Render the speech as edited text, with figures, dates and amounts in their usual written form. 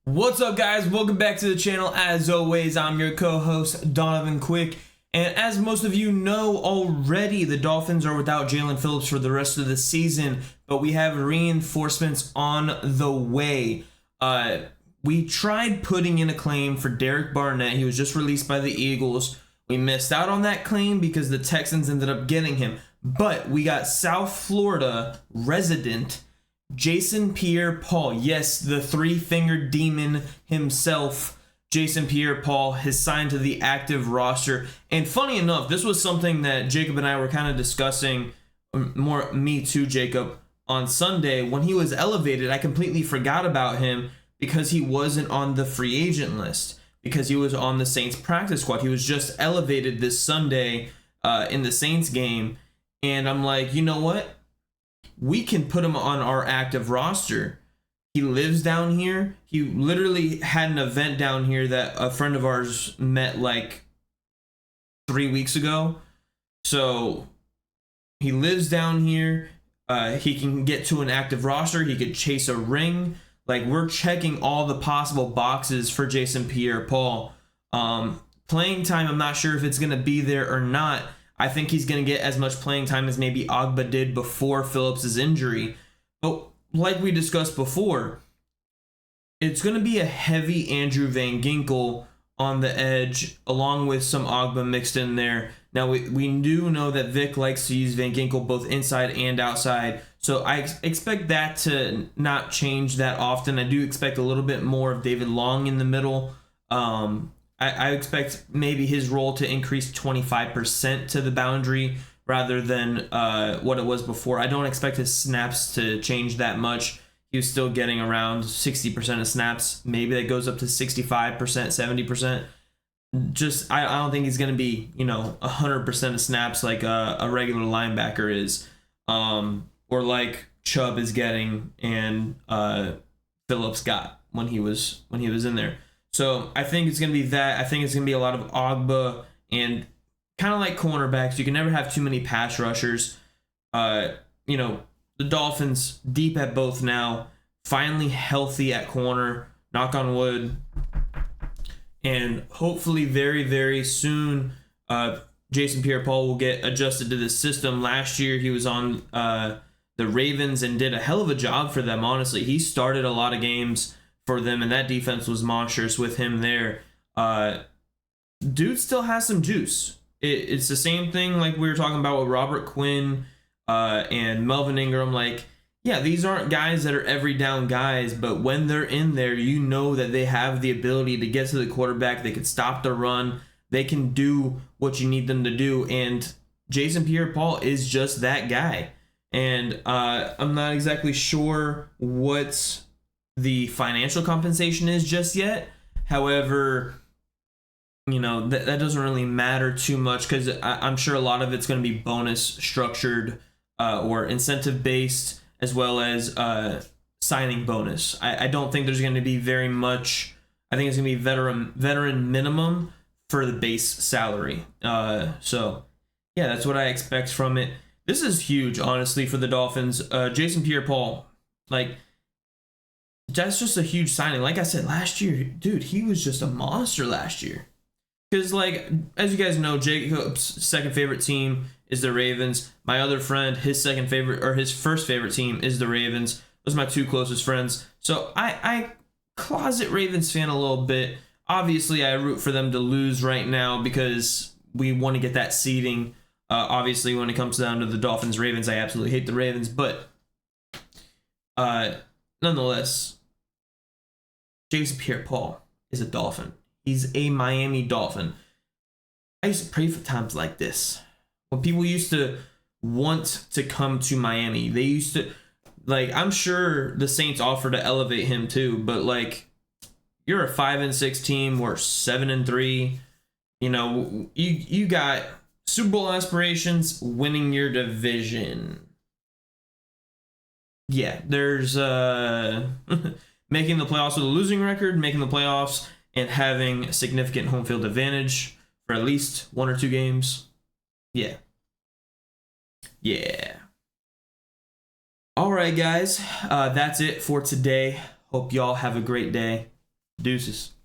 What's up, guys? Welcome back to the channel. As always, I'm your co-host Donovan Quick, and as most of you know already, the Dolphins are without Jalen Phillips for the rest of the season, but we have reinforcements on the way. We tried putting in a claim for Derek Barnett. He was just released by the Eagles. We missed out on that claim because the Texans ended up getting him, but we got South Florida resident Jason Pierre-Paul. Yes, the three-fingered demon himself, Jason Pierre-Paul, has signed to the active roster. And funny enough, this was something that Jacob and I were kind of discussing, more me too, Jacob, on Sunday. When he was elevated, I completely forgot about him because he wasn't on the free agent list, because he was on the Saints practice squad. He was just elevated this Sunday in the Saints game. And I'm like, you know what? We can put him on our active roster. He lives down here. He literally had an event down here that a friend of ours met like 3 weeks ago. So he lives down here. He can get to an active roster. He could chase a ring. Like, we're checking all the possible boxes for Jason Pierre-Paul. Playing time, I'm not sure if it's going to be there or not. I think he's going to get as much playing time as maybe Agba did before Phillips' injury. But like we discussed before, it's going to be a heavy Andrew Van Ginkel on the edge, along with some Agba mixed in there. Now, we do know that Vic likes to use Van Ginkel both inside and outside, so I expect that to not change that often. I do expect a little bit more of David Long in the middle. I expect maybe his role to increase 25% to the boundary rather than what it was before. I don't expect his snaps to change that much. He was still getting around 60% of snaps. Maybe that goes up to 65%, 70%. Just, I don't think he's going to be, 100% of snaps like a regular linebacker is, or like Chubb is getting and Phillips got when he was in there. So I think it's going to be that. I think it's going to be a lot of Agba and kind of like cornerbacks. You can never have too many pass rushers. The Dolphins deep at both now, finally healthy at corner, knock on wood. And hopefully very, very soon, Jason Pierre-Paul will get adjusted to this system. Last year, he was on the Ravens and did a hell of a job for them, honestly. He started a lot of games for them, and that defense was monstrous with him there. Dude still has some juice. It's the same thing like we were talking about with Robert Quinn and Melvin Ingram. Like, yeah, these aren't guys that are every down guys, but when they're in there, you know that they have the ability to get to the quarterback. They can stop the run. They can do what you need them to do, and Jason Pierre-Paul is just that guy. And I'm not exactly sure what the financial compensation is just yet. However, that doesn't really matter too much because I'm sure a lot of it's going to be bonus structured or incentive based, as well as signing bonus. I don't think there's going to be very much. I think it's going to be veteran minimum for the base salary. So yeah, that's what I expect from it. This is huge, honestly, for the Dolphins. Jason Pierre-Paul, that's just a huge signing. Like I said, last year, dude, he was just a monster last year. Because, as you guys know, Jacob's second favorite team is the Ravens. My other friend, his first favorite team is the Ravens. Those are my two closest friends. So I closet Ravens fan a little bit. Obviously, I root for them to lose right now because we want to get that seeding. Obviously, when it comes down to the Dolphins-Ravens, I absolutely hate the Ravens. But nonetheless, Jason Pierre-Paul is a Dolphin. He's a Miami Dolphin. I used to pray for times like this. When people used to want to come to Miami, they used to, I'm sure the Saints offered to elevate him too, but you're a 5-6 team, we're 7-3. You got Super Bowl aspirations, winning your division. Yeah, there's making the playoffs with a losing record, making the playoffs and having a significant home field advantage for at least 1 or 2 games. Yeah. All right, guys. That's it for today. Hope y'all have a great day. Deuces.